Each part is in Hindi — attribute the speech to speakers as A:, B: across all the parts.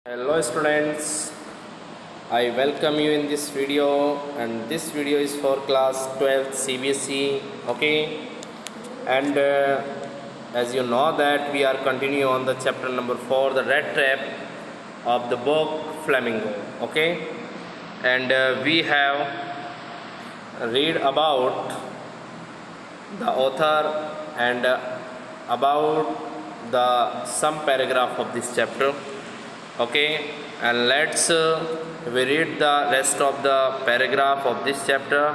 A: Hello students, I welcome you in this video, and this video is for class 12 CBSE. Okay, and as you know that we are continuing on the chapter number 4, the red trap of the book Flamingo. Okay, and we have read about the author and about the some paragraph of this chapter. Okay, and let's we read the rest of the paragraph of this chapter.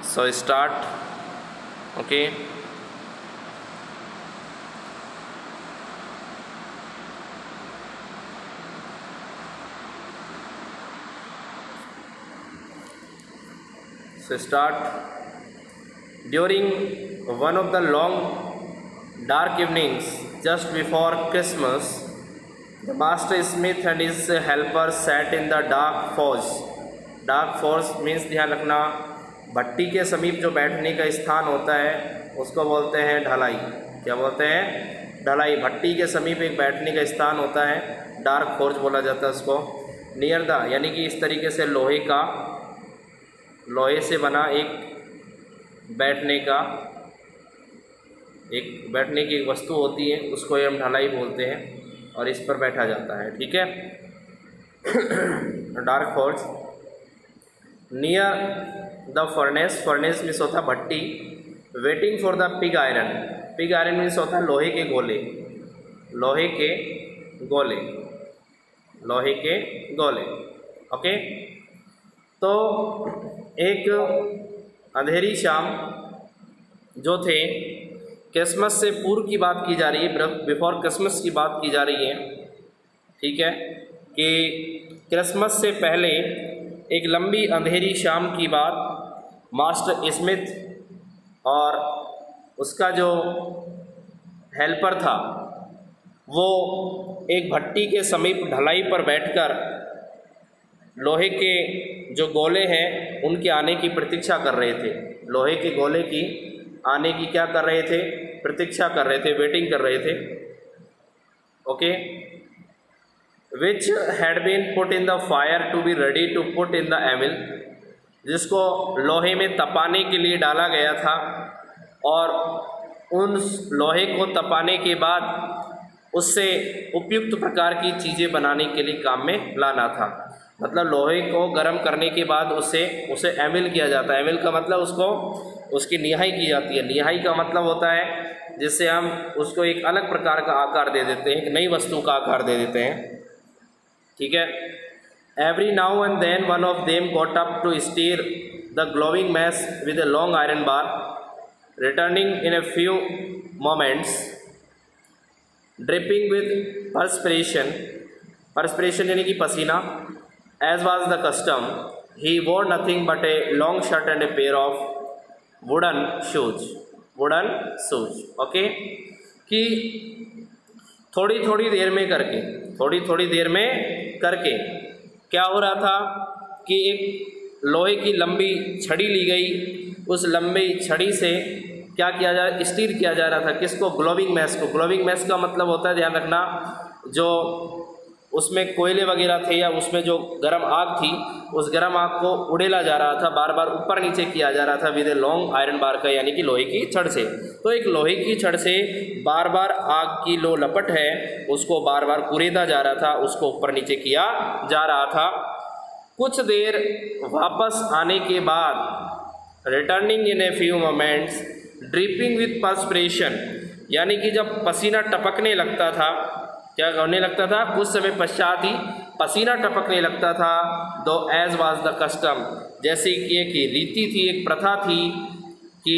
A: So start. Okay, so start. During one of the long dark evenings just before Christmas, the Master Smith and his helper sat in the dark forge. Dark forge means ध्यान रखना, भट्टी के समीप जो बैठने का स्थान होता है उसको बोलते हैं ढलाई। क्या बोलते हैं? ढलाई। भट्टी के समीप एक बैठने का स्थान होता है, डार्क फोर्ज बोला जाता है उसको। नियर द यानी कि इस तरीके से लोहे से बना एक बैठने की एक वस्तु होती है, उसको हम ढलाई बोलते हैं और इस पर बैठा जाता है। ठीक है। Dark forge near the furnace means होता भट्टी। Waiting for the pig iron means होता है लोहे के गोले। ओके, तो एक अंधेरी शाम जो थे, क्रिसमस से पूर्व की बात की जा रही है, बिफोर क्रिसमस की बात की जा रही है। ठीक है, कि क्रिसमस से पहले एक लंबी अंधेरी शाम की बात, मास्टर स्मिथ और उसका जो हेल्पर था वो एक भट्टी के समीप ढलाई पर बैठकर लोहे के जो गोले हैं उनके आने की प्रतीक्षा कर रहे थे। लोहे के गोले की आने की क्या कर रहे थे? प्रतीक्षा कर रहे थे, वेटिंग कर रहे थे। Okay, which had been put in the fire to be ready to put in the anvil, जिसको लोहे में तपाने के लिए डाला गया था और उन लोहे को तपाने के बाद उससे उपयुक्त प्रकार की चीज़ें बनाने के लिए काम में लाना था। मतलब लोहे को गर्म करने के बाद उसे एमिल किया जाता है। एमिल का मतलब उसकी निहाई की जाती है। निहाई का मतलब होता है जिससे हम उसको एक अलग प्रकार का आकार दे देते हैं, एक नई वस्तु का आकार दे देते हैं। ठीक है। Every now and then one of them got up to stir the glowing mass with a long iron bar, returning in a few moments dripping with perspiration यानी कि पसीना। As was the custom, he wore nothing but a long shirt and a pair of wooden shoes. Okay, कि थोड़ी थोड़ी देर में करके क्या हो रहा था कि एक लोहे की लंबी छड़ी ली गई। उस लंबी छड़ी से क्या किया जा स्टीर किया जा रहा था? किसको? ग्लोविंग मैस को। ग्लोविंग मैस का मतलब होता है, ध्यान रखना, जो उसमें कोयले वगैरह थे या उसमें जो गर्म आग थी, उस गर्म आग को उड़ेला जा रहा था, बार बार ऊपर नीचे किया जा रहा था विद ए लॉन्ग आयरन बार का, यानी कि लोहे की छड़ से। तो एक लोहे की छड़ से बार बार आग की लो लपट है उसको बार बार कुरेदा जा रहा था, उसको ऊपर नीचे किया जा रहा था। कुछ देर वापस आने के बाद, returning in a few moments dripping with perspiration, यानी कि जब पसीना टपकने लगता था, क्या करने लगता था? कुछ समय पश्चात ही पसीना टपकने लगता था। दो एज वाज द कस्टम, जैसे कि एक रीति थी, एक प्रथा थी कि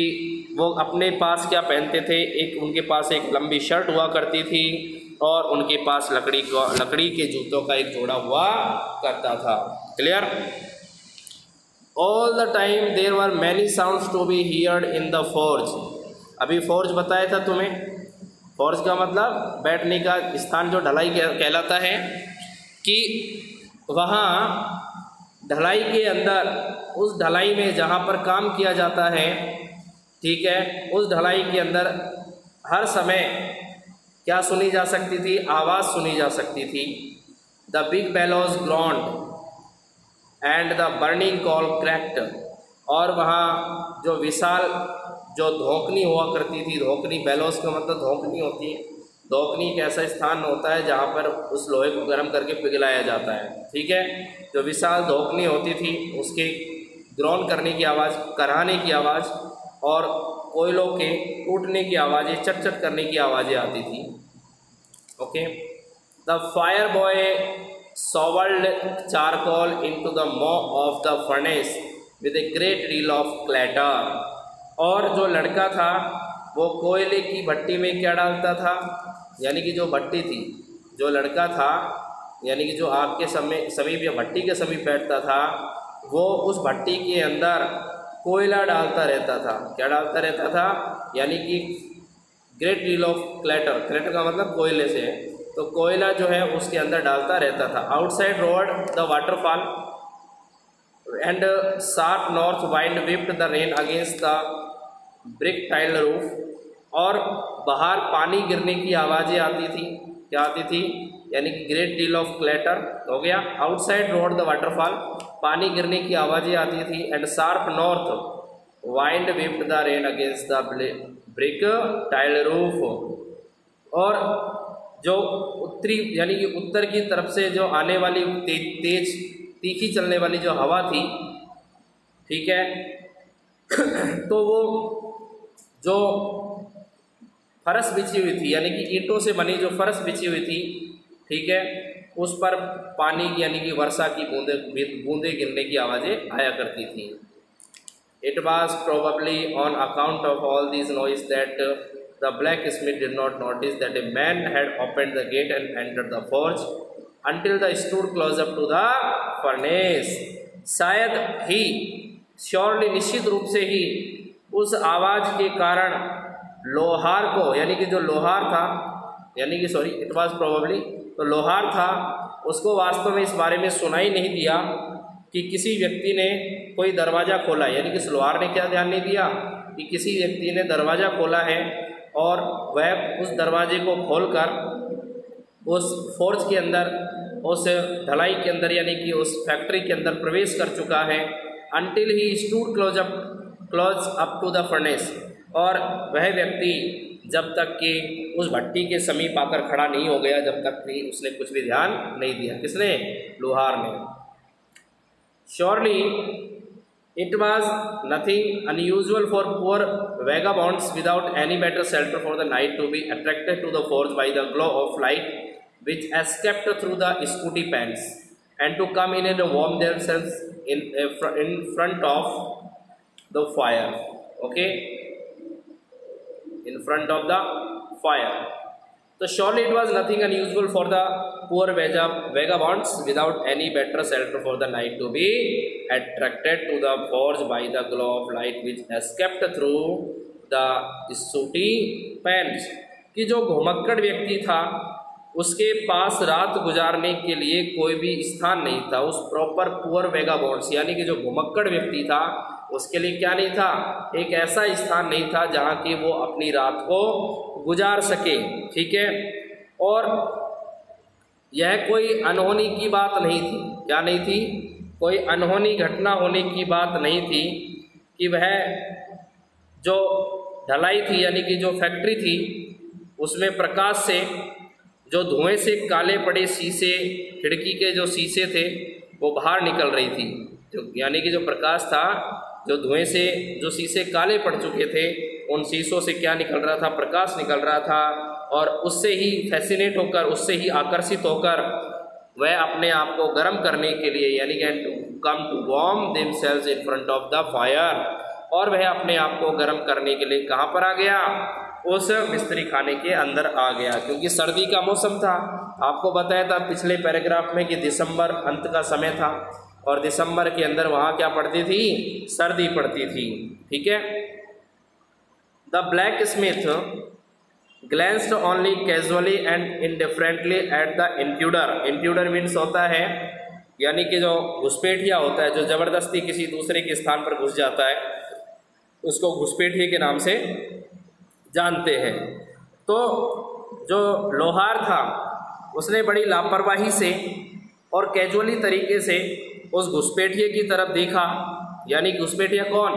A: वो अपने पास क्या पहनते थे, उनके पास एक लंबी शर्ट हुआ करती थी और उनके पास लकड़ी के जूतों का एक जोड़ा हुआ करता था। Clear? All the time there were many sounds to be heard in the forge. अभी फोर्ज बताया था तुम्हें। फोर्ज का मतलब बैठने का स्थान, जो ढलाई कहलाता है, कि वहाँ ढलाई के अंदर, उस ढलाई में जहाँ पर काम किया जाता है, ठीक है, उस ढलाई के अंदर हर समय क्या सुनी जा सकती थी? आवाज़ सुनी जा सकती थी। The big bellows ground and the burning call cracked, और वहाँ जो विशाल जो धोकनी हुआ करती थी, धोकनी बेलोज का मतलब धोकनी होती है, धोकनी एक ऐसा स्थान होता है जहाँ पर उस लोहे को गर्म करके पिघलाया जाता है, ठीक है। जो विशाल धोकनी होती थी उसके ग्रॉन करने की आवाज़, कराने की आवाज़ और कोयलों के टूटने की आवाज़ें, चट करने की आवाज़ें आती थी। Okay, the fire boy shoveled charcoal into the maw of the furnace with a great deal of clatter, और जो लड़का था वो कोयले की भट्टी में क्या डालता था, यानी कि जो भट्टी थी, जो लड़का था यानी कि जो आग के समीप या भट्टी के समीप बैठता था, वो उस भट्टी के अंदर कोयला डालता रहता था। क्या डालता रहता था, यानी कि great deal of clatter, clatter का मतलब कोयले से, तो कोयला जो है उसके अंदर डालता रहता था। Outside road the waterfall and sharp north wind whipped the rain against the brick tile roof, और बाहर पानी गिरने की आवाज़ें आती थी। क्या आती थी, यानी कि ग्रेट डील ऑफ क्लैटर हो गया। आउटसाइड रोड द वाटरफॉल, पानी गिरने की आवाज़ें आती थी। And sharp north wind whipped the rain against the brick tile roof, और जो उत्तरी यानी कि उत्तर की तरफ से जो आने वाली तेज तीखी चलने वाली जो हवा थी, ठीक है, तो वो जो फरस बिछी हुई थी, यानी कि ईंटों से बनी जो फरस बिछी हुई थी, ठीक है, उस पर पानी यानी कि वर्षा की बूंदे गिरने की आवाज़ें आया करती थी। It was probably on account of all these noise that the blacksmith did not notice that a man had opened the gate and entered the forge until they stood close up to the furnace. शायद ही, श्योरली निश्चित रूप से ही, उस आवाज़ के कारण लोहार को, यानी कि जो लोहार था, यानी कि सॉरी इट वाज प्रोबेबली, तो लोहार था, उसको वास्तव में इस बारे में सुनाई नहीं दिया कि किसी व्यक्ति ने कोई दरवाज़ा खोला, यानी कि लोहार ने क्या ध्यान नहीं दिया कि किसी व्यक्ति ने दरवाज़ा खोला है और वह उस दरवाजे को खोलकर उस फोर्ज के अंदर, उस ढलाई के अंदर, यानी कि उस फैक्ट्री के अंदर प्रवेश कर चुका है। Until he stood close up to the furnace, और वह व्यक्ति जब तक कि उस भट्टी के समीप आकर खड़ा नहीं हो गया, जब तक कि उसने कुछ भी ध्यान नहीं दिया। किसने? लोहार ने। Surely it was nothing unusual for poor vagabonds without any better shelter for the night to be attracted to the forge by the glow of light which escaped through the sooty pans, and to come in and warm themselves in front of the fire. Okay, in front of the fire. So surely it was nothing unusual for the poor vagabonds without any better shelter for the night to be attracted to the forge by the glow of light which escaped through the sooty pans, कि जो घुमक्कड़ व्यक्ति था उसके पास रात गुजारने के लिए कोई भी स्थान नहीं था। उस प्रॉपर पुअर वेगाबॉन्ड्स, यानी कि जो घुमक्कड़ व्यक्ति था, उसके लिए क्या नहीं था, एक ऐसा स्थान नहीं था जहाँ की वो अपनी रात को गुजार सके। ठीक है, और यह कोई अनहोनी की बात नहीं थी। क्या नहीं थी? कोई अनहोनी घटना होने की बात नहीं थी कि वह जो ढलाई थी, यानी कि जो फैक्ट्री थी, उसमें प्रकाश से, जो धुएं से काले पड़े शीशे, खिड़की के जो शीशे थे वो बाहर निकल रही थी। जो यानी कि जो प्रकाश था, जो धुएं से जो शीशे काले पड़ चुके थे, उन शीशों से क्या निकल रहा था? प्रकाश निकल रहा था। और उससे ही फैसिनेट होकर, उससे ही आकर्षित होकर वह अपने आप को गर्म करने के लिए, यानी कि to come to warm themselves in front of the fire, और वह अपने आप को गर्म करने के लिए कहाँ पर आ गया? उस मिस्त्री खाने के अंदर आ गया, क्योंकि सर्दी का मौसम था। आपको बताया था पिछले पैराग्राफ में कि दिसंबर अंत का समय था, और दिसंबर के अंदर वहाँ क्या पड़ती थी? सर्दी पड़ती थी। ठीक है। The black Smith glanced only casually and indifferently at the intruder. Intruder means होता है, यानी कि जो घुसपैठिया होता है, जो ज़बरदस्ती किसी दूसरे के स्थान पर घुस जाता है, उसको घुसपैठिए के नाम से जानते हैं। तो जो लोहार था उसने बड़ी लापरवाही से और कैजुअली तरीके से उस घुसपैठिए की तरफ देखा। यानी घुसपैठिया कौन?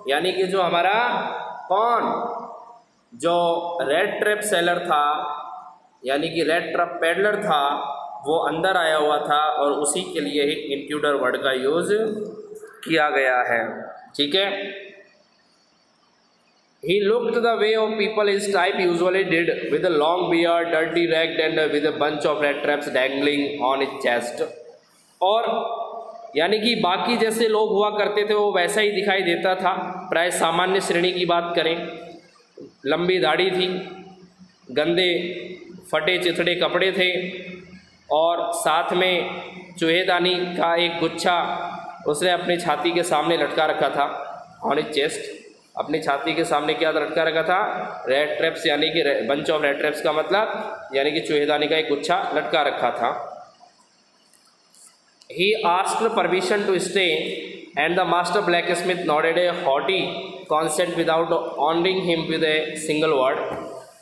A: यानी कि जो हमारा कौन, जो रेड ट्रैप सेलर था, यानी कि रेड ट्रैप पेडलर था, वो अंदर आया हुआ था और उसी के लिए ही इंट्रूडर वर्ड का यूज किया गया है। ठीक है। He looked the way of people his type usually did, with a long beard, dirty ragged, and with a bunch of rat traps dangling on his chest. और यानी कि बाकी जैसे लोग हुआ करते थे वो वैसा ही दिखाई देता था। प्राय सामान्य श्रेणी की बात करें, लंबी दाढ़ी थी, गंदे फटे चिथड़े कपड़े थे और साथ में चूहेदानी का एक गुच्छा उसने अपनी छाती के सामने लटका रखा था। ऑन हिज चेस्ट, अपनी छाती के सामने क्या लटका रखा था? रेड ट्रैप्स, यानी कि बंच ऑफ रेड ट्रैप्स का मतलब यानी कि चूहेदानी का एक गुच्छा लटका रखा था। He asked permission to stay and the master blacksmith nodded a haughty consent without honoring him with a single word.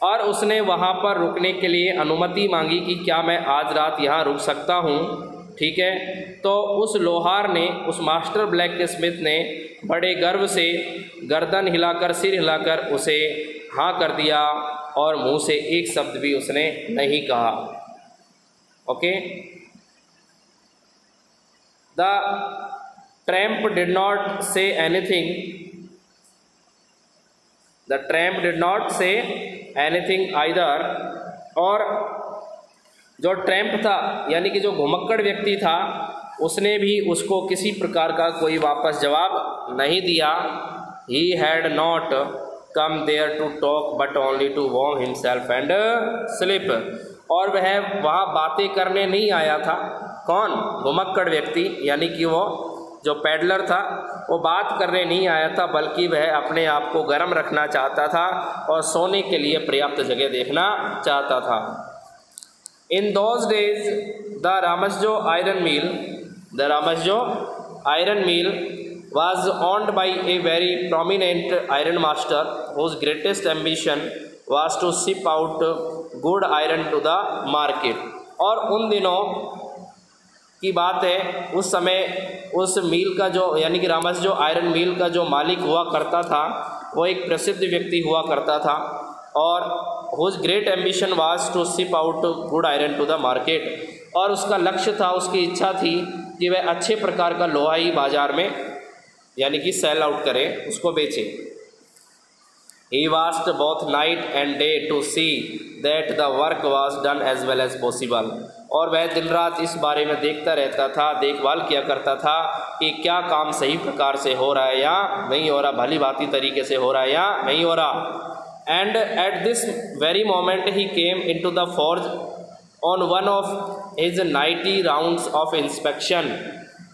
A: और उसने वहाँ पर रुकने के लिए अनुमति मांगी कि क्या मैं आज रात यहाँ रुक सकता हूँ। ठीक है। तो उस लोहार ने, उस मास्टर ब्लैक स्मिथ ने बड़े गर्व से गर्दन हिलाकर, सिर हिलाकर उसे हाँ कर दिया और मुंह से एक शब्द भी उसने नहीं कहा। Okay. The tramp did not say anything, the tramp did not say anything either. और जो ट्रैम्प था यानी कि जो घुमक्कड़ व्यक्ति था, उसने भी उसको किसी प्रकार का कोई वापस जवाब नहीं दिया। He had not come there to talk but only to warm himself and sleep. और वह वहाँ बातें करने नहीं आया था। कौन? घुमक्कड़ व्यक्ति, यानी कि वो जो पैडलर था वो बात करने नहीं आया था, बल्कि वह अपने आप को गर्म रखना चाहता था और सोने के लिए पर्याप्त जगह देखना चाहता था। In those days, the Ramasjo iron mill, the Ramasjo iron mill was owned by a very prominent iron master whose greatest ambition was to ship out good iron to the market. और उन दिनों की बात है, उस समय उस मिल का जो यानी कि रामसजो आयरन मिल का जो मालिक हुआ करता था वो एक प्रसिद्ध व्यक्ति हुआ करता था और whose great ambition was to ship out good iron to the market. और उसका लक्ष्य था, उसकी इच्छा थी कि वह अच्छे प्रकार का लोहा ही बाजार में यानी कि सेल आउट करे, उसको बेचे। He watched both night and day to see that the work was done as well as possible. और वह दिन रात इस बारे में देखता रहता था, देखभाल किया करता था कि क्या काम सही प्रकार से हो रहा है या नहीं हो रहा, भली भांति तरीके से हो रहा है या नहीं हो रहा। And at this very moment he came into the forge on one of his nightly rounds of inspection.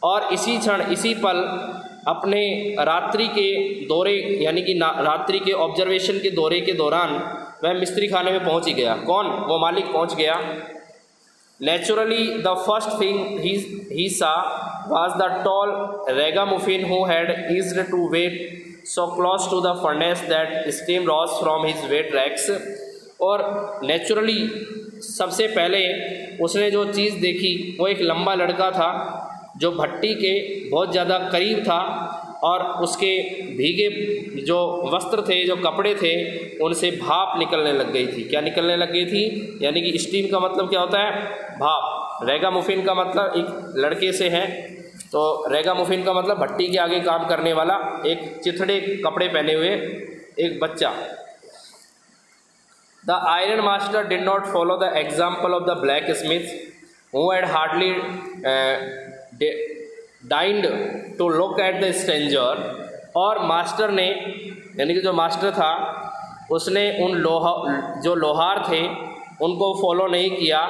A: और इसी क्षण, इसी पल अपने रात्रि के दौरे यानी कि रात्रि के ऑब्जर्वेशन के दौरे के दौरान वह मिस्त्री खाने में पहुंच ही गया। कौन? वो मालिक पहुंच गया। Naturally, the first thing he saw was the tall ragamuffin who had eased to wait so close to the furnace that steam rose from his wet racks. और नेचुरली सबसे पहले उसने जो चीज़ देखी वो एक लंबा लड़का था जो भट्टी के बहुत ज़्यादा करीब था और उसके भीगे जो वस्त्र थे, जो कपड़े थे, उनसे भाप निकलने लग गई थी। क्या निकलने लग गई थी? यानी कि स्टीम का मतलब क्या होता है? भाप। रेगामुफिन का मतलब एक लड़के से है, तो रेगामुफिन का मतलब भट्टी के आगे काम करने वाला एक चिथड़े कपड़े पहने हुए एक बच्चा। The iron master did not follow the example of the blacksmith who had hardly deigned to look at the stranger. और मास्टर ने यानी कि जो मास्टर था उसने उन जो लोहार थे उनको फॉलो नहीं किया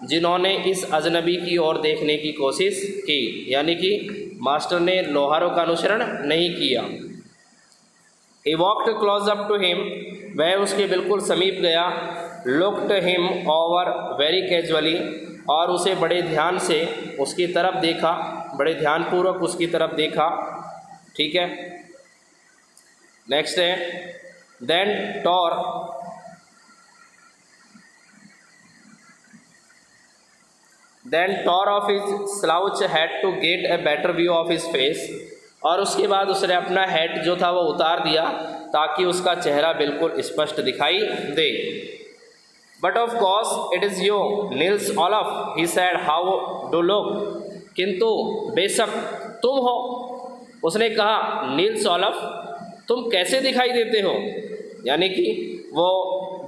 A: जिन्होंने इस अजनबी की ओर देखने की कोशिश की। यानी कि मास्टर ने लोहारों का अनुसरण नहीं किया। He walked close up to him, वह उसके बिल्कुल समीप गया। Looked him over very casually, और उसे बड़े ध्यान से उसकी तरफ देखा, बड़े ध्यानपूर्वक उसकी तरफ देखा। ठीक है। नेक्स्ट है then tore then tore off his slouch hat to get a better view of his face, और उसके बाद उसने अपना हैट जो था वो उतार दिया ताकि उसका चेहरा बिल्कुल स्पष्ट दिखाई दे। But of course it is you Nils Olof, he said, how do look, किंतु बेशक तुम हो, उसने कहा, नील्स ओलफ, तुम कैसे दिखाई देते हो, यानी कि वो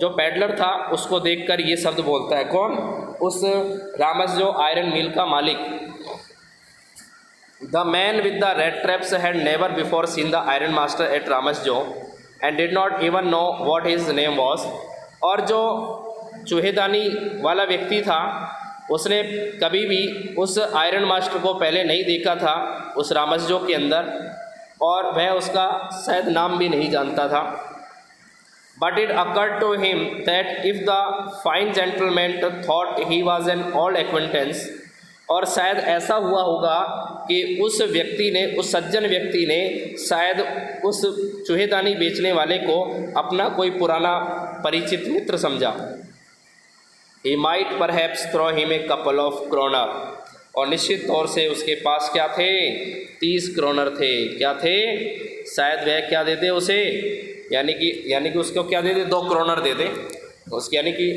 A: जो पैडलर था उसको देखकर ये शब्द बोलता है। कौन? उस रामस जो आयरन मिल का मालिक। The man with the red traps had never before seen the iron master at Ramsjo and did not even know what his name was, और जो चूहेदानी वाला व्यक्ति था उसने कभी भी उस आयरन मास्टर को पहले नहीं देखा था उस रामसजो के अंदर, और वह उसका शायद नाम भी नहीं जानता था। But it occurred to him that if the fine gentleman thought he was an old acquaintance, और शायद ऐसा हुआ होगा कि उस व्यक्ति ने, उस सज्जन व्यक्ति ने शायद उस चूहेदानी बेचने वाले को अपना कोई पुराना परिचित मित्र समझा। He might perhaps throw him a couple of kroner, और निश्चित तौर से उसके पास क्या थे? 30 क्रोनर थे। क्या थे? शायद वह क्या दे दे उसे, यानी कि उसको क्या दे दे? 2 क्रोनर दे दे उसकी, यानी कि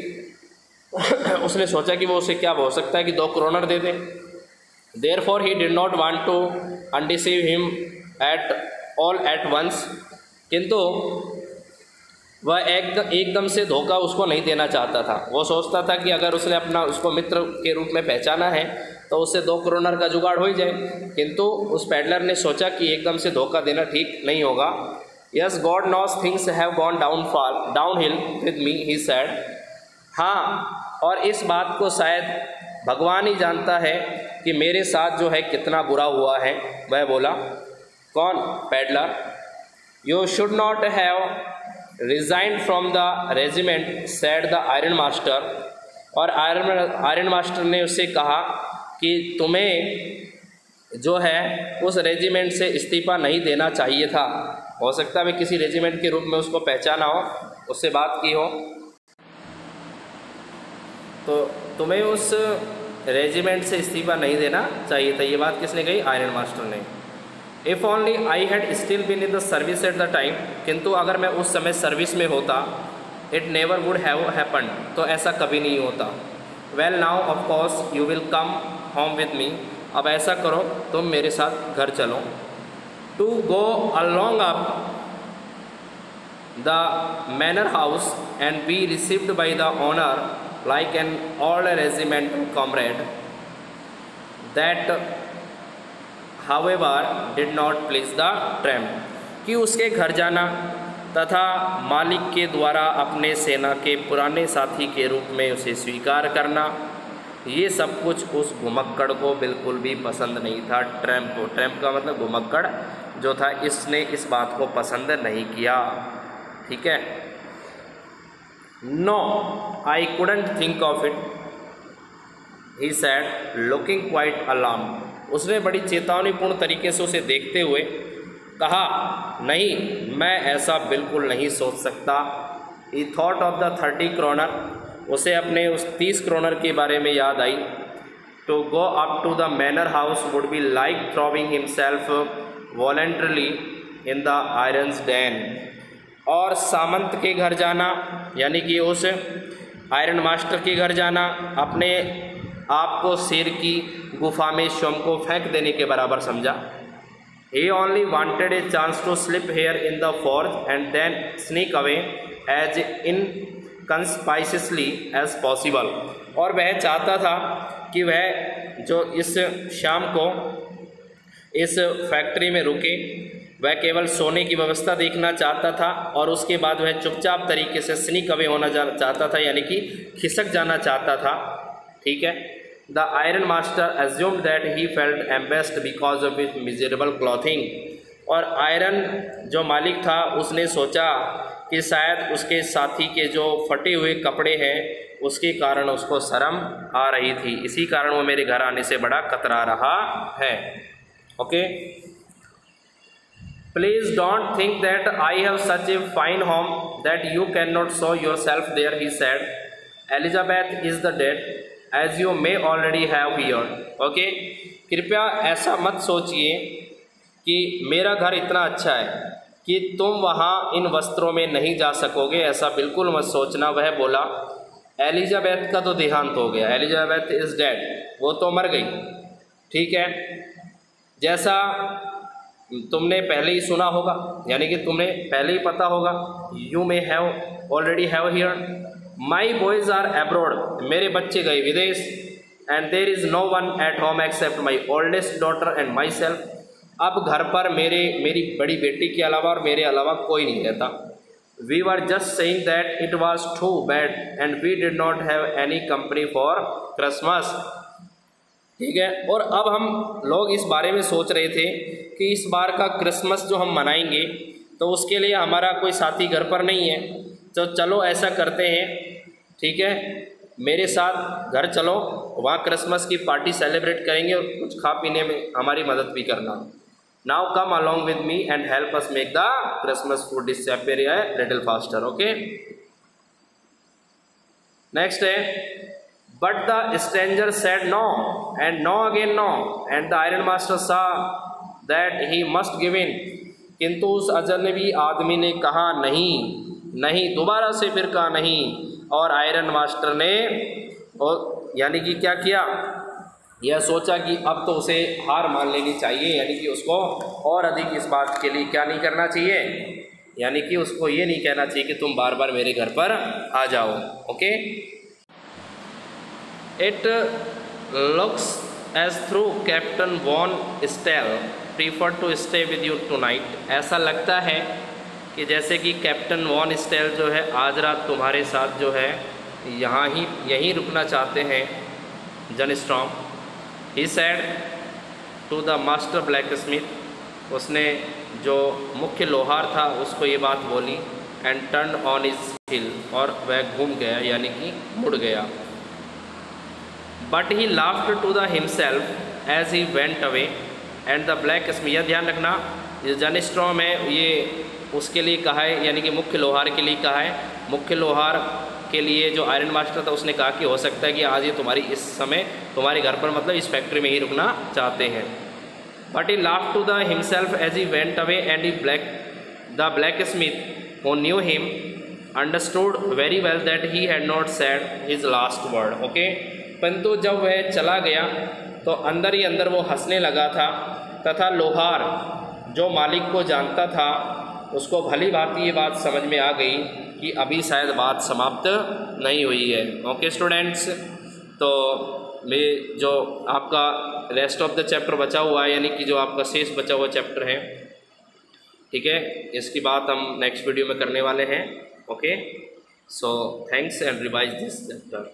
A: उसने सोचा कि वो उसे क्या हो सकता है कि 2 क्रोनर दे दे। Therefore he did not want to undeceive him at all at once, किंतु वह एकदम से धोखा उसको नहीं देना चाहता था। वो सोचता था कि अगर उसने उसको मित्र के रूप में पहचाना है तो उससे 2 क्रोनर का जुगाड़ हो ही जाए, किंतु उस पैडलर ने सोचा कि एकदम से धोखा देना ठीक नहीं होगा। Yes, God knows things have gone downhill with me, he said. हाँ, और इस बात को शायद भगवान ही जानता है कि मेरे साथ जो है कितना बुरा हुआ है, वह बोला। कौन? Peddler. You should not have resigned from the regiment, said the iron master. और आयरन मास्टर ने उससे कहा कि तुम्हें जो है उस रेजिमेंट से इस्तीफ़ा नहीं देना चाहिए था। हो सकता है मैं किसी रेजिमेंट के रूप में उसको पहचाना हो, उससे बात की हो, तो तुम्हें उस रेजिमेंट से इस्तीफ़ा नहीं देना चाहिए था। ये बात किसने कही? आयरन मास्टर ने। If only I had still been in the service at the time, किंतु अगर मैं उस समय सर्विस में होता, it never would have happened, तो ऐसा कभी नहीं होता। Well now of course you will come home with me, अब ऐसा करो तुम मेरे साथ घर चलो। To go along up the manor house and be received by the owner like an old regimental comrade. That however did not please the tramp, कि उसके घर जाना तथा मालिक के द्वारा अपने सेना के पुराने साथी के रूप में उसे स्वीकार करना, ये सब कुछ उस घुमक्कड़ को बिल्कुल भी पसंद नहीं था। ट्रैम्प को, ट्रैम्प का मतलब घुमक्कड़ जो था, इसने इस बात को पसंद नहीं किया। ठीक है। No I couldn't think of it, he said looking quite alarmed, उसने बड़ी चेतावनीपूर्ण तरीके से उसे देखते हुए कहा, नहीं, मैं ऐसा बिल्कुल नहीं सोच सकता। He thought of the 30 kronor, उसे अपने उस 30 क्रोनर के बारे में याद आई। To go up to the manor house would be like throwing himself voluntarily in the iron's den, और सामंत के घर जाना, यानी कि उस आयरन मास्टर के घर जाना, अपने आप को शेर की गुफा में स्वयं को फेंक देने के बराबर समझा। He only wanted a chance to slip here in the forge and then sneak away as inconspicuously as possible, और वह चाहता था कि वह जो इस शाम को इस फैक्ट्री में रुके, वह केवल सोने की व्यवस्था देखना चाहता था और उसके बाद वह चुपचाप तरीके से स्नीक अवे होना चाहता था, यानी कि खिसक जाना चाहता था। ठीक है। The iron master assumed that he felt embarrassed because of his miserable clothing, और आयरन जो मालिक था उसने सोचा कि शायद उसके साथी के जो फटे हुए कपड़े हैं उसके कारण उसको शर्म आ रही थी, इसी कारण वो मेरे घर आने से बड़ा कतरा रहा है। Okay, please don't think that I have such a fine home that you can not show yourself there, he said. Elizabeth is the dead as you may already have here. Okay, कृपया ऐसा मत सोचिए कि मेरा घर इतना अच्छा है कि तुम वहाँ इन वस्त्रों में नहीं जा सकोगे, ऐसा बिल्कुल मत सोचना। वह बोला, एलिजाबेथ का तो देहांत हो गया, एलिजाबेथ इज़ डेड, वो तो मर गई, ठीक है। जैसा तुमने पहले ही सुना होगा, यानी कि तुम्हें पहले ही पता होगा, you may have already have here, my boys are abroad, मेरे बच्चे गए विदेश, and there is no one at home except my oldest daughter and myself. अब घर पर मेरी बड़ी बेटी के अलावा और मेरे अलावा कोई नहीं रहता। We were just saying that it was too bad and we did not have any company for Christmas, ठीक है। और अब हम लोग इस बारे में सोच रहे थे कि इस बार का क्रिसमस जो हम मनाएंगे तो उसके लिए हमारा कोई साथी घर पर नहीं है, तो चलो ऐसा करते हैं, ठीक है, मेरे साथ घर चलो, वहाँ क्रिसमस की पार्टी सेलिब्रेट करेंगे और कुछ खा पीने में हमारी मदद भी करना। Now come along with me and help us make the Christmas food disappear a little faster. Okay, next है, but the stranger said no and no again no and the iron master saw that he must give in. किंतु उस अजनबी आदमी ने कहा नहीं, नहीं, दोबारा से फिर कहा नहीं, और आयरन मास्टर ने और यानी कि क्या किया, यह सोचा कि अब तो उसे हार मान लेनी चाहिए, यानी कि उसको और अधिक इस बात के लिए क्या नहीं करना चाहिए, यानी कि उसको ये नहीं कहना चाहिए कि तुम बार बार मेरे घर पर आ जाओ। Okay, it looks as through Captain von Stahle prefer to stay with you tonight. ऐसा लगता है कि जैसे कि कैप्टन वॉन स्टेल जो है आज रात तुम्हारे साथ जो है यहीं रुकना चाहते हैं। Jan Strom he said to the master blacksmith, उसने जो मुख्य लोहार था उसको ये बात बोली, and turn on his heel, और वह घूम गया यानी कि मुड़ गया। But he laughed to the himself as he went away and the blacksmith, यह ध्यान रखना, ये जन स्ट्रॉम है ये उसके लिए कहा है, यानी कि मुख्य लोहार के लिए कहा है। मुख्य लोहार के लिए जो आयरन मास्टर था उसने कहा कि हो सकता है कि आज ये तुम्हारी इस समय तुम्हारे घर पर मतलब इस फैक्ट्री में ही रुकना चाहते हैं। But he laughed to the himself as he went away and the blacksmith who knew him understood very well that he had not said his last word. Okay, परंतु जब वह चला गया तो अंदर ही अंदर वो हंसने लगा था, तथा लोहार जो मालिक को जानता था उसको भली भांति ये बात समझ में आ गई कि अभी शायद बात समाप्त नहीं हुई है। ओके स्टूडेंट्स, तो मैं जो आपका रेस्ट ऑफ द चैप्टर बचा हुआ है, यानी कि जो आपका शेष बचा हुआ चैप्टर है, ठीक है, इसकी बात हम नेक्स्ट वीडियो में करने वाले हैं। Okay, so thanks and revise this chapter.